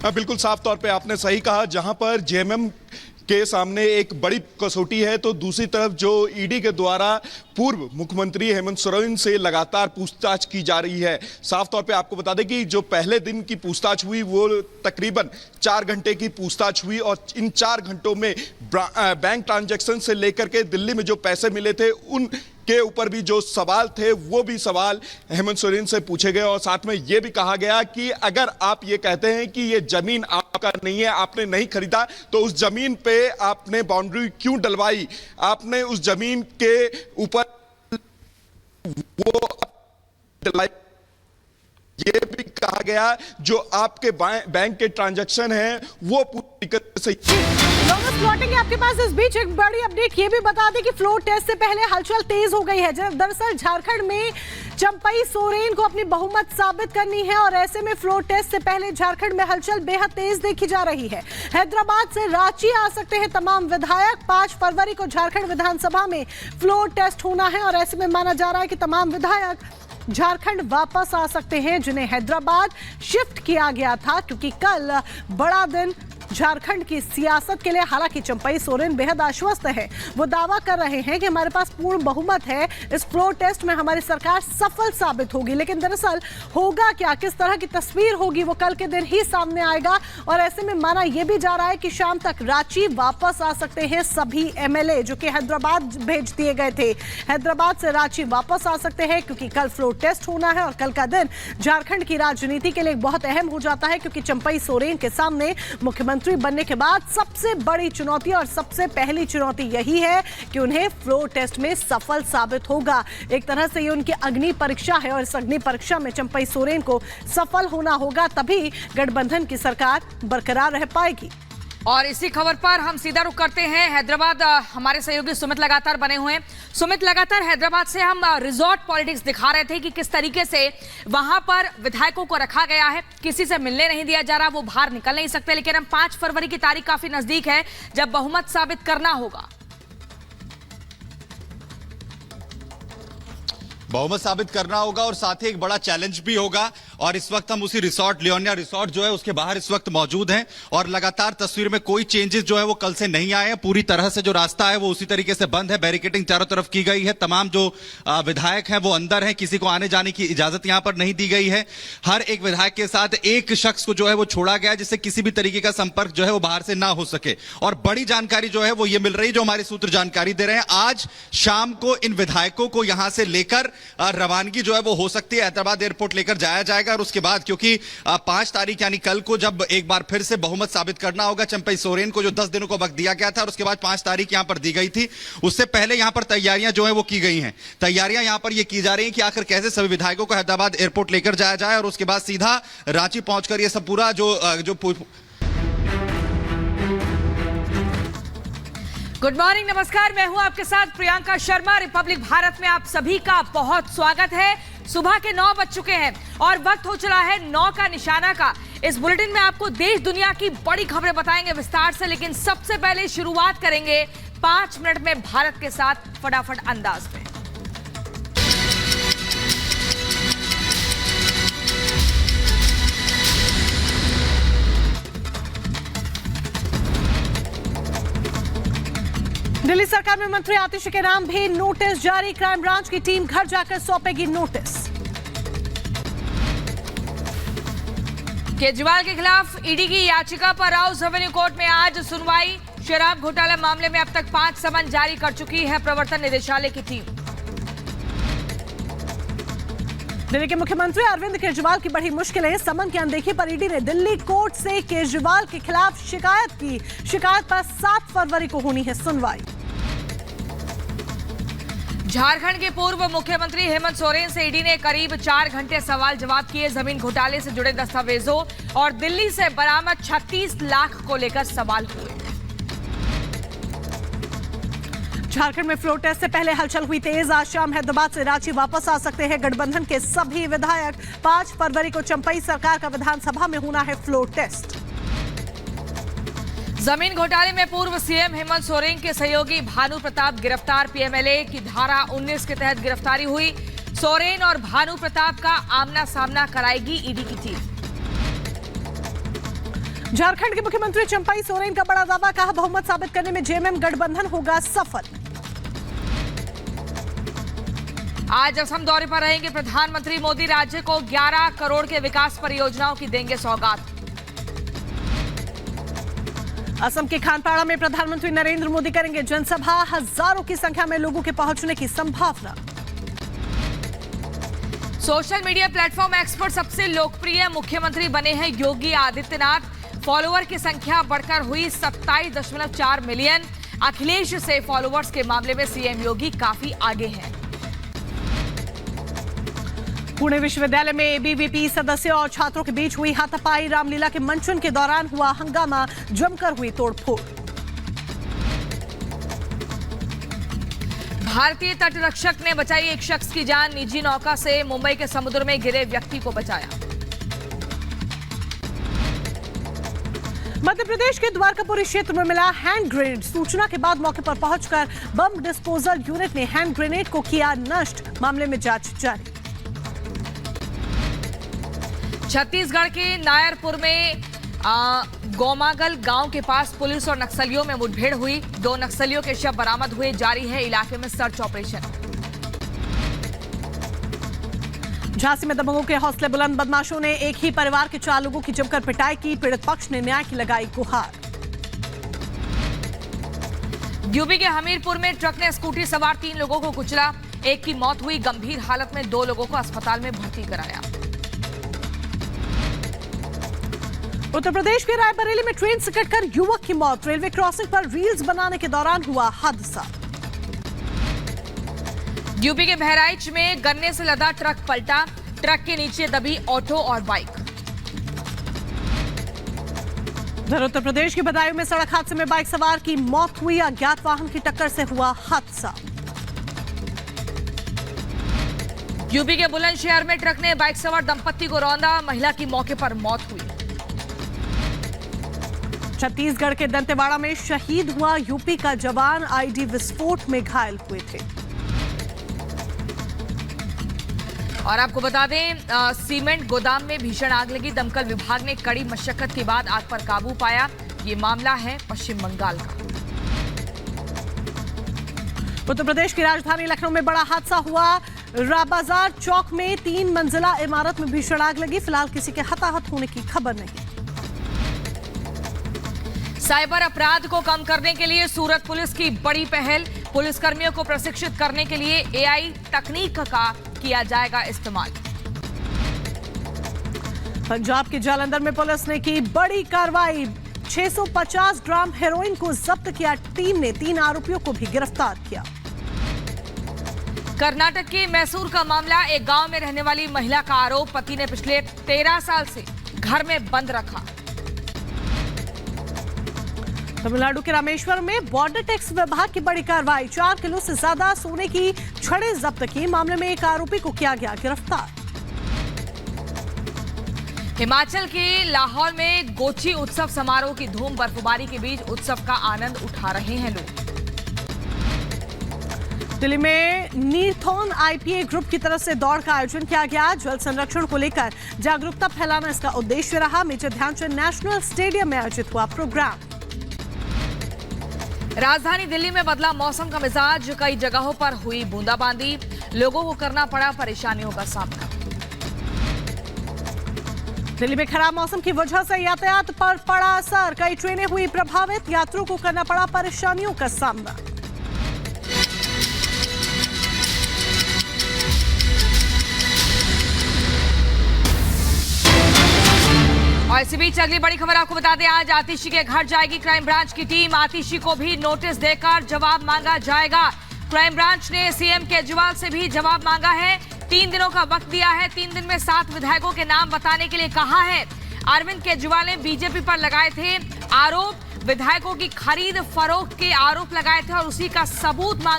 बिल्कुल साफ तौर पे आपने सही कहा। जहां पर जेएमएम के सामने एक बड़ी कसौटी है, तो दूसरी तरफ जो ईडी के द्वारा पूर्व मुख्यमंत्री हेमंत सोरेन से लगातार पूछताछ की जा रही है। साफ तौर पे आपको बता दें कि जो पहले दिन की पूछताछ हुई वो तकरीबन 4 घंटे की पूछताछ हुई और इन 4 घंटों में बैंक ट्रांजैक्शन से लेकर के दिल्ली में जो पैसे मिले थे उन के ऊपर भी जो सवाल थे वो भी सवाल हेमंत सोरेन से पूछे गए। और साथ में ये भी कहा गया कि अगर आप ये कहते हैं कि ये जमीन आपका नहीं है, आपने नहीं खरीदा, तो उस जमीन पे आपने बाउंड्री क्यों डलवाई, आपने उस जमीन के ऊपर वो डलवाई। ये भी कहा गया जो आपके बैंक के ट्रांजैक्शन हैं वो पूरी तरीके से प्लॉटिंग आपके पास। इस बीच एक बड़ी अपडेट ये भी बता दें कि फ्लोर टेस्ट से पहले हलचल तेज हो गई है। दरअसल झारखंड में चंपई सोरेन को अपनी बहुमत साबित करनी है और ऐसे में फ्लोर टेस्ट से पहले झारखंड में हलचल बेहद तेज देखी जा रही है। हैदराबाद से रांची आ सकते हैं तमाम विधायक। 5 फरवरी को झारखंड विधानसभा में फ्लोर टेस्ट होना है और ऐसे में माना जा रहा है कि तमाम विधायक झारखंड वापस आ सकते हैं जिन्हें हैदराबाद शिफ्ट किया गया था, क्योंकि कल बड़ा दिन झारखंड की सियासत के लिए। हालांकि चंपई सोरेन बेहद आश्वस्त है। वो दावा कर रहे हैं कि हमारे पास पूर्ण बहुमत है, इस फ्लोर टेस्ट में हमारी सरकार सफल साबित होगी। लेकिन दरअसल होगा क्या, किस तरह की तस्वीर होगी, वो कल के दिन ही सामने आएगा। और ऐसे में माना यह भी जा रहा है कि शाम तक रांची वापस आ सकते हैं सभी एमएलए जो कि हैदराबाद भेज दिए गए थे। हैदराबाद से रांची वापस आ सकते हैं क्योंकि कल फ्लोर टेस्ट होना है और कल का दिन झारखंड की राजनीति के लिए बहुत अहम हो जाता है, क्योंकि चंपई सोरेन के सामने मुख्यमंत्री बनने के बाद सबसे बड़ी चुनौती और सबसे पहली चुनौती यही है कि उन्हें फ्लोर टेस्ट में सफल साबित होगा। एक तरह से ये उनकी अग्नि परीक्षा है और इस अग्नि परीक्षा में चंपई सोरेन को सफल होना होगा, तभी गठबंधन की सरकार बरकरार रह पाएगी। और इसी खबर पर हम सीधा रुख करते हैं हैदराबाद। हमारे सहयोगी सुमित लगातार बने हुए हैं। सुमित, लगातार हैदराबाद से हम रिजॉर्ट पॉलिटिक्स दिखा रहे थे कि किस तरीके से वहां पर विधायकों को रखा गया है, किसी से मिलने नहीं दिया जा रहा, वो बाहर निकल नहीं सकते। लेकिन हम 5 फरवरी की तारीख काफी नजदीक है जब बहुमत साबित करना होगा। बहुमत साबित करना होगा और साथ ही एक बड़ा चैलेंज भी होगा। और इस वक्त हम उसी रिसोर्ट लियोनिया रिसोर्ट जो है उसके बाहर इस वक्त मौजूद हैं और लगातार तस्वीर में कोई चेंजेस जो है वो कल से नहीं आए हैं। पूरी तरह से जो रास्ता है वो उसी तरीके से बंद है, बैरिकेडिंग चारों तरफ की गई है। तमाम जो विधायक हैं वो अंदर हैं, किसी को आने जाने की इजाजत यहां पर नहीं दी गई है। हर एक विधायक के साथ एक शख्स को जो है वो छोड़ा गया है जिससे किसी भी तरीके का संपर्क जो है वो बाहर से ना हो सके। और बड़ी जानकारी जो है वो ये मिल रही, जो हमारे सूत्र जानकारी दे रहे हैं, आज शाम को इन विधायकों को यहां से लेकर रवानगी जो है वो हो सकती है, हैदराबाद एयरपोर्ट लेकर जाया जाएगा। और उसके बाद क्योंकि 5 तारीख यानी कल को जब एक बार फिर से बहुमत साबित करना होगा चंपई सोरेन को, जो 10 दिनों को वक्त दिया गया था और उसके बाद 5 तारीख यहां पर दी गई थी, उससे पहले यहां पर तैयारियां जो है वो की गई हैं। तैयारियां यहां पर ये की जा रही हैं कि आखिर कैसे सभी विधायकों को हैदराबाद एयरपोर्ट लेकर जाया जाए और उसके बाद सीधा रांची पहुंचकर ये सब पूरा गुड मॉर्निंग, नमस्कार। मैं हूं आपके साथ प्रियंका शर्मा। रिपब्लिक भारत में आप सभी का बहुत स्वागत है। सुबह के 9 बज चुके हैं और वक्त हो चला है 9 का निशाना का। इस बुलेटिन में आपको देश दुनिया की बड़ी खबरें बताएंगे विस्तार से, लेकिन सबसे पहले शुरुआत करेंगे 5 मिनट में भारत के साथ फटाफट अंदाज में। दिल्ली सरकार में मंत्री आतिश के नाम भी नोटिस जारी। क्राइम ब्रांच की टीम घर जाकर सौंपेगी नोटिस। केजरीवाल के खिलाफ ईडी की याचिका पर राउस रेवेन्यू कोर्ट में आज सुनवाई। शराब घोटाला मामले में अब तक 5 समन जारी कर चुकी है प्रवर्तन निदेशालय की टीम। दिल्ली के मुख्यमंत्री अरविंद केजरीवाल की बड़ी मुश्किलें। समन की अनदेखी पर ईडी ने दिल्ली कोर्ट से केजरीवाल के खिलाफ शिकायत की। शिकायत पर 7 फरवरी को होनी है सुनवाई। झारखंड के पूर्व मुख्यमंत्री हेमंत सोरेन से ईडी ने करीब 4 घंटे सवाल जवाब किए। जमीन घोटाले से जुड़े दस्तावेजों और दिल्ली से बरामद 36 लाख को लेकर सवाल हुए। झारखंड में फ्लोर टेस्ट से पहले हलचल हुई तेज। आज शाम हैदराबाद से रांची वापस आ सकते हैं गठबंधन के सभी विधायक। 5 फरवरी को चंपई सरकार का विधानसभा में होना है फ्लोर टेस्ट। जमीन घोटाले में पूर्व सीएम हेमंत सोरेन के सहयोगी भानु प्रताप गिरफ्तार। पीएमएलए की धारा 19 के तहत गिरफ्तारी हुई। सोरेन और भानु प्रताप का आमना सामना कराएगी ईडी की टीम। झारखंड के मुख्यमंत्री चंपई सोरेन का बड़ा दावा, कहा बहुमत साबित करने में जेएमएम गठबंधन होगा सफल। आज असम दौरे पर रहेंगे प्रधानमंत्री मोदी, राज्य को 11 करोड़ के विकास परियोजनाओं की देंगे सौगात। असम के खानपाड़ा में प्रधानमंत्री नरेंद्र मोदी करेंगे जनसभा, हजारों की संख्या में लोगों के पहुंचने की संभावना। सोशल मीडिया प्लेटफॉर्म एक्स पर सबसे लोकप्रिय मुख्यमंत्री बने हैं योगी आदित्यनाथ। फॉलोअर की संख्या बढ़कर हुई 27.4 मिलियन। अखिलेश से फॉलोअर्स के मामले में सीएम योगी काफी आगे हैं। पुणे विश्वविद्यालय में एबीवीपी सदस्यों और छात्रों के बीच हुई हाथापाई। रामलीला के मंचन के दौरान हुआ हंगामा, जमकर हुई तोड़फोड़। भारतीय तटरक्षक ने बचाई एक शख्स की जान, निजी नौका से मुंबई के समुद्र में गिरे व्यक्ति को बचाया। मध्य प्रदेश के द्वारकापुरी क्षेत्र में मिला हैंड ग्रेनेड। सूचना के बाद मौके पर पहुंचकर बम डिस्पोजल यूनिट ने हैंड ग्रेनेड को किया नष्ट। मामले में जांच जारी। छत्तीसगढ़ के नायरपुर में गोमागल गांव के पास पुलिस और नक्सलियों में मुठभेड़ हुई। 2 नक्सलियों के शव बरामद हुए। जारी है इलाके में सर्च ऑपरेशन। झांसी में दबंगों के हौसले बुलंद। बदमाशों ने एक ही परिवार के 4 लोगों की जमकर पिटाई की। पीड़ित पक्ष ने न्याय की लगाई गुहार। यूपी के हमीरपुर में ट्रक ने स्कूटी सवार 3 लोगों को कुचला। एक की मौत हुई। गंभीर हालत में 2 लोगों को अस्पताल में भर्ती कराया। उत्तर प्रदेश के रायबरेली में ट्रेन से कटकर युवक की मौत। रेलवे क्रॉसिंग पर रील्स बनाने के दौरान हुआ हादसा। यूपी के बहराइच में गन्ने से लदा ट्रक पलटा। ट्रक के नीचे दबी ऑटो और बाइक। उत्तर प्रदेश के बदायूं में सड़क हादसे में बाइक सवार की मौत हुई। अज्ञात वाहन की टक्कर से हुआ हादसा। यूपी के बुलंदशहर में ट्रक ने बाइक सवार दंपत्ति को रौंदा। महिला की मौके पर मौत हुई। छत्तीसगढ़ के दंतेवाड़ा में शहीद हुआ यूपी का जवान। आईडी विस्फोट में घायल हुए थे। और आपको बता दें, सीमेंट गोदाम में भीषण आग लगी। दमकल विभाग ने कड़ी मशक्कत के बाद आग पर काबू पाया। ये मामला है पश्चिम बंगाल का। उत्तर प्रदेश की राजधानी लखनऊ में बड़ा हादसा हुआ। राबाजार चौक में 3 मंजिला इमारत में भीषण आग लगी। फिलहाल किसी के हताहत होने की खबर नहीं। साइबर अपराध को कम करने के लिए सूरत पुलिस की बड़ी पहल। पुलिसकर्मियों को प्रशिक्षित करने के लिए एआई तकनीक का किया जाएगा इस्तेमाल। पंजाब के जालंधर में पुलिस ने की बड़ी कार्रवाई। 650 ग्राम हेरोइन को जब्त किया। टीम ने 3 आरोपियों को भी गिरफ्तार किया। कर्नाटक के मैसूर का मामला। एक गांव में रहने वाली महिला का आरोप, पति ने पिछले 13 साल से घर में बंद रखा। तमिलनाडु के रामेश्वरम में बॉर्डर टैक्स विभाग की बड़ी कार्रवाई। 4 किलो से ज्यादा सोने की छड़ें जब्त की। मामले में एक आरोपी को किया गया गिरफ्तार। हिमाचल के लाहौर में गोची उत्सव समारोह की धूम। बर्फबारी के बीच उत्सव का आनंद उठा रहे हैं लोग। दिल्ली में नीरथॉन आईपीए ग्रुप की तरफ से दौड़ का आयोजन किया गया। जल संरक्षण को लेकर जागरूकता फैलाना इसका उद्देश्य रहा। मेजर ध्यानचंद नेशनल स्टेडियम में आयोजित हुआ प्रोग्राम। राजधानी दिल्ली में बदला मौसम का मिजाज। कई जगहों पर हुई बूंदाबांदी। लोगों को करना पड़ा परेशानियों का सामना। दिल्ली में खराब मौसम की वजह से यातायात पर पड़ा असर। कई ट्रेनें हुई प्रभावित। यात्रियों को करना पड़ा परेशानियों का सामना। और इसी बीच अगली बड़ी खबर आपको बता दें, आज आतिशी के घर जाएगी क्राइम ब्रांच की टीम। आतिशी को भी नोटिस देकर जवाब मांगा जाएगा। क्राइम ब्रांच ने सीएम केजरीवाल से भी जवाब मांगा है। 3 दिनों का वक्त दिया है। 3 दिन में 7 विधायकों के नाम बताने के लिए कहा है। अरविंद केजरीवाल ने बीजेपी पर लगाए थे आरोप। विधायकों की खरीद फरोख्त के आरोप लगाए थे और उसी का सबूत मांगा।